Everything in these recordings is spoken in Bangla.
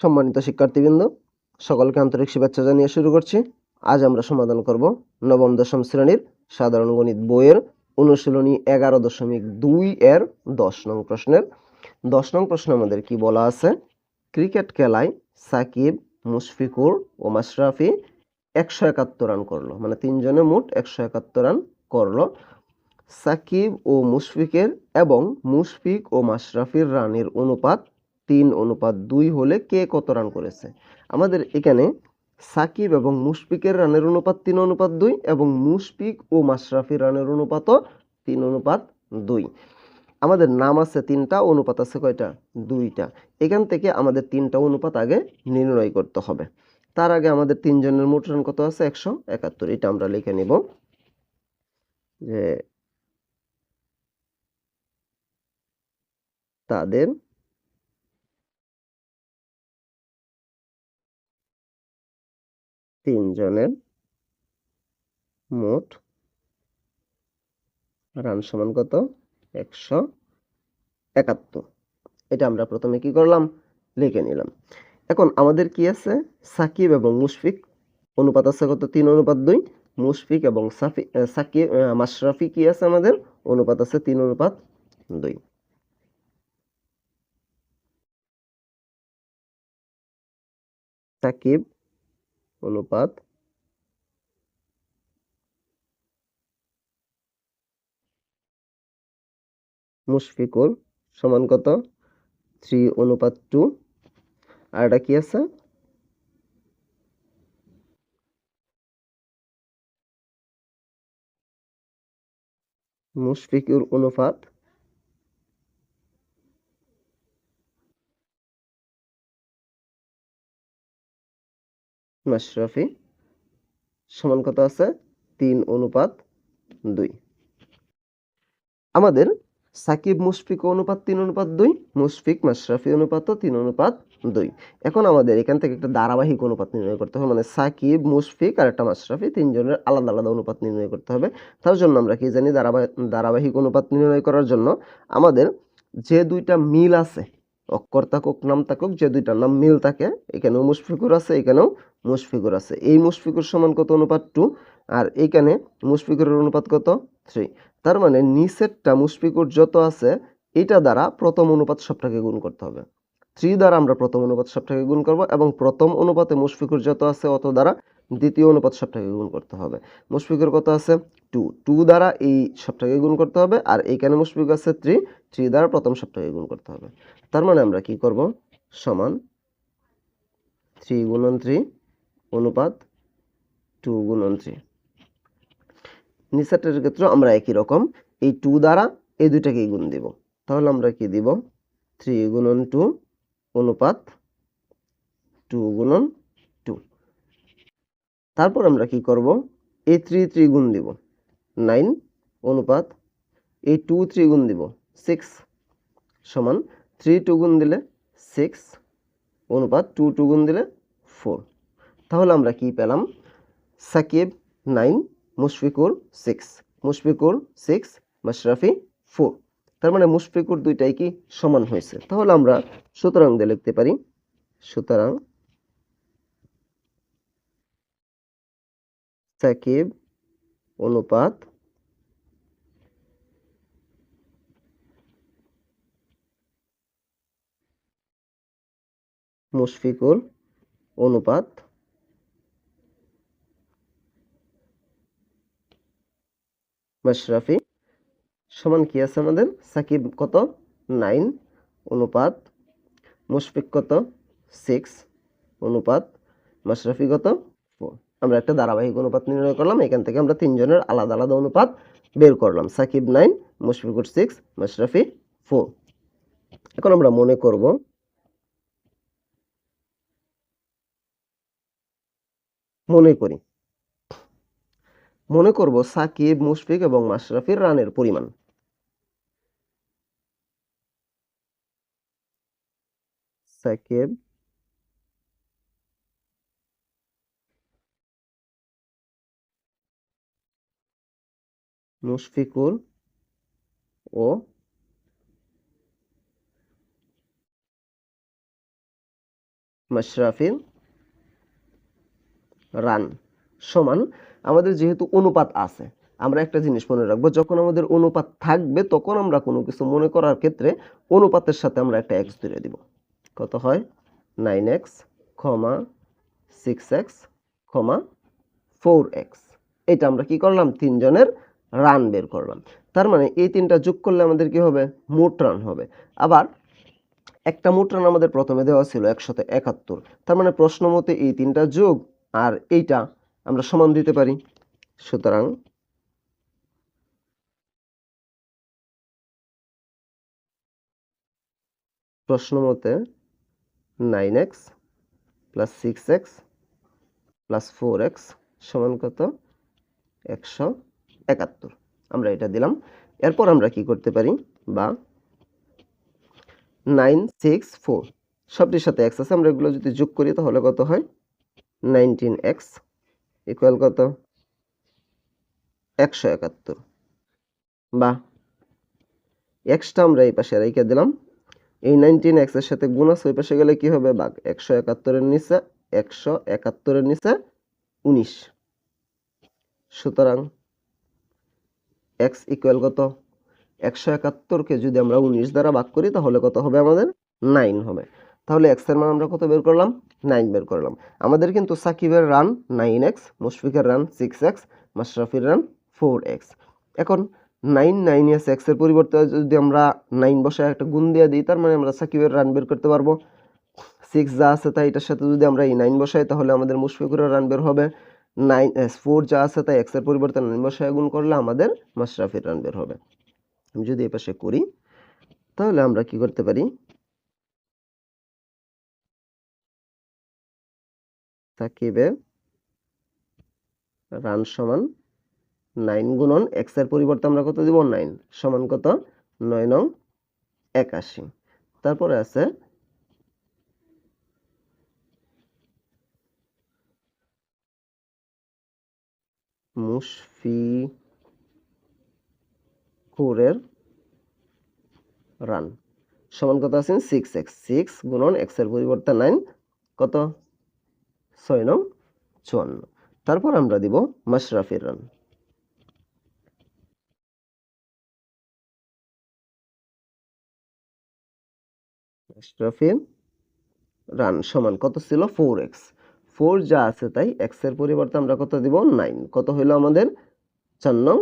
সম্মানিত শিক্ষার্থীবৃন্দ, সকলকে আন্তরিক শুভেচ্ছা জানিয়ে শুরু করছি। আজ আমরা সমাধান করব নবম দশম শ্রেণীর সাধারণ গণিত বইয়ের অনুশীলনী 11.2 এর 10 নং প্রশ্নের 10 নং প্রশ্ন আমাদের কি বলা আছে? ক্রিকেট খেলায় সাকিব, মুশফিকুর ও মাশরাফি 171 রান করলো, মানে তিনজনে মোট 171 রান করলো। সাকিব ও মুশফিকের এবং মুশফিক ও মাশরাফির রানের অনুপাত 3:2 হলে কে কত রান করেছে? আমাদের এখানে সাকিব এবং মুশফিকের রানের অনুপাত 3:2 এবং মুশফিক ও মাশরাফির রানের অনুপাতও 3:2। আমাদের নাম আছে তিনটা, অনুপাত আছে কয়টা? দুইটা। এখান থেকে আমাদের তিনটা অনুপাত আগে নির্ণয় করতে হবে। তার আগে আমাদের তিনজনের মোট রান কত আছে? 171। এটা আমরা লিখে নিব যে তাদের তিনজনের মোট রান সমান কত? 171। এটা আমরা প্রথমে কি করলাম? লিখে নিলাম। এখন আমাদের কি আছে? সাকিব এবং মুশফিক অনুপাত আছে কত? 3:2। মুশফিক এবং সাকিব মাশরাফি কি আছে আমাদের? অনুপাত আছে 3:2। সাকিব অনুপাত মুশফিকুর সমান কত? 3:2। আর এটা কি আছে? মুশফিকুর অনুপাত মাশরাফি সমান কত আছে? 3:2। আমাদের সাকিব মুশফিক অনুপাত 3:2, মুশফিক মাশরাফি অনুপাত 3:2। এখন আমাদের এখান থেকে একটা ধারাবাহিক অনুপাত নির্ণয় করতে হবে, মানে সাকিব, মুশফিক আর একটা মাশরাফি তিনজনের আলাদা আলাদা অনুপাত নির্ণয় করতে হবে। তার জন্য আমরা কি জানি? ধারাবাহিক অনুপাত নির্ণয় করার জন্য আমাদের যে দুইটা মিল আছে, অক্ষর থাকুক নাম থাকুক, যে দুইটা নাম মিল থাকে, এখানেও মুশফিকুর আছে, এখানেও মুশফিকুর আছে। এই মুশফিকুর সমান কত? অনুপাত 2। আর এইখানে মুশফিকুরের অনুপাত কত? 3। তার মানে নিচেরটা মুশফিকুর যত আছে এটা দ্বারা প্রথম অনুপাত সবটাকে গুণ করতে হবে। 3 দ্বারা আমরা প্রথম অনুপাত সবটাকে গুণ করব এবং প্রথম অনুপাতে মুশফিকুর যত আছে অত দ্বারা দ্বিতীয় অনুপাত সবটাকে গুণ করতে হবে। মুশফিকুর কত আছে? 2 দ্বারা এই সবটাকে গুণ করতে হবে, আর এইখানে মুশফিক আছে 3 দ্বারা প্রথম সবটাকে গুণ করতে হবে। তার মানে আমরা কি করব? সমান 3 গুণন 3 অনুপাত 2 গুণন 3। নিচেরটার ক্ষেত্রে আমরা একই রকম এই 2 দ্বারা এই দুইটাকেই গুণ দিব। তাহলে আমরা কি দিব? 3 গুণন 2 অনুপাত 2 গুণন 2। তারপর আমরা কি করব? এই 3 গুণ দিব 9 অনুপাত এই 2 গুণ দিব 6 সমান 3 গুণ দিলে 6 অনুপাত 2 গুণ দিলে 4। তাহলে আমরা কি পেলাম? সাকিব 9, মুশফিকুর 6, মুশফিকুর 6, মাশরাফি 4। তার মানে মুশফিকুর দুইটাই কি সমান হয়েছে। তাহলে আমরা সুতরাং দিয়ে লিখতে পারি, সুতরাং সাকিব অনুপাত মুশফিকুর অনুপাত মাশরাফি সমান কি আছে আমাদের? সাকিব কত? 9 অনুপাত মুশফিক কত? 6 অনুপাত মাশরাফি কত? 4। আমরা একটা ধারাবাহিক অনুপাত নির্ণয় করলাম। এখান থেকে আমরা তিনজনের আলাদা আলাদা অনুপাত বের করলাম। সাকিব 9, মুশফিকুর 6, মাশরাফি 4। এখন আমরা মনে করব সাকিব, মুশফিক এবং মাশরাফির রানের পরিমাণ। সাকিব, মুশফিকুর ও মাশরাফির রান সমান, আমাদের যেহেতু অনুপাত আছে, আমরা একটা জিনিস মনে রাখবো, যখন আমাদের অনুপাত থাকবে তখন আমরা কোনো কিছু মনে করার ক্ষেত্রে অনুপাতের সাথে আমরা একটা এক্স ধরে দিব। কত হয়? 9x, 6x, 4x। এটা আমরা কি করলাম? তিনজনের রান বের করলাম। তার মানে এই তিনটা যোগ করলে আমাদের কি হবে? মোট রান হবে। আবার একটা মোট রান আমাদের প্রথমে দেওয়া ছিল 171। তার মানে প্রশ্ন মতে এই তিনটা যোগ আর এইটা আমরা সমান দিতে পারি। সুতরাং প্রশ্ন মতে 9x plus 6x plus 4x সমান কত? 171। আমরা এটা দিলাম। এরপর আমরা কি করতে পারি? বা 964 সবটির সাথে x আছে, আমরা এগুলো যদি যোগ করি তাহলে কত হয়? 19x ইকুয়াল কত? 171। বা এক্সটা আমরা এই পাশে রেখে দিলাম। এই 19x এর সাথে গুণ আছে, ওই পাশে গেলে কি হবে? ভাগ। 171 এর নিচে 171 এর নিচে 19। সুতরাং x ইকুয়াল কত? 171 কে যদি আমরা 19 দ্বারা ভাগ করি তাহলে কত হবে? আমাদের 9 হবে। তাহলে x এর মান আমরা কত বের করলাম? 9 বের করলাম। আমাদের কিন্তু সাকিবের রান 9x, মুশফিকের রান 6x, মাশরাফির রান 4x। এখন 9 9 x এর পরিবর্তে যদি আমরা 9 বসায় একটা গুণ দিয়ে দিই, তার মানে আমরা সাকিবের রান বের করতে পারবো। 6 যা আছে তাই এটার সাথে যদি আমরা এই 9 বসাই তাহলে আমাদের মুশফিকুর রান বের হবে। 4 যা আছে তাই x এর পরিবর্তে 9 বসায় গুণ করলে আমাদের মাশরাফির রান বের হবে। আমি যদি এই পাশে করি তাহলে আমরা কি করতে পারি? সাকিবের রান সমান 9 গুণন x এর পরিবর্তে আমরা কত দিব? 9 সমান কত? 9 নং 81। তারপরে আছে মুশফিকুরের রান সমান কত আছে? 6x। 6 গুণন x এর পরিবর্তে 9 কত? 6 নং 54। তারপর আমরা দিব মাশরাফির রান। মাশরাফির রান সমান কত ছিল? 4x। 4 যা আছে তাই x এর পরিবর্তে আমরা কত দিব? 9। কত হইল আমাদের? 4 নং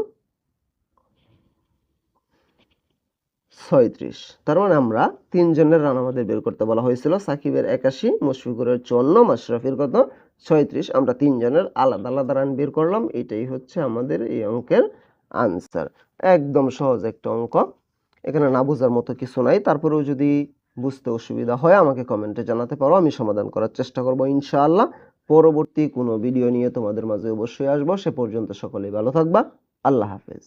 36। তার মানে আমরা তিনজনের রান আমাদের বের করতে বলা হয়েছিল। সাকিবের 81, মুশফিকুরের 54, মাশরাফির কত? 36। আমরা তিনজনের আলাদা আলাদা রান বের করলাম। এটাই হচ্ছে আমাদের এই অঙ্কের আনসার। একদম সহজ একটা অঙ্ক। এখানে না বোঝার মতো কিছু নাই। তারপরেও যদি বুঝতে অসুবিধা হয় আমাকে কমেন্টে জানাতে পারো, আমি সমাধান করার চেষ্টা করব ইনশাআল্লাহ। পরবর্তী কোনো ভিডিও নিয়ে তোমাদের মাঝে অবশ্যই আসবো। সে পর্যন্ত সকলেই ভালো থাকবা। আল্লাহ হাফেজ।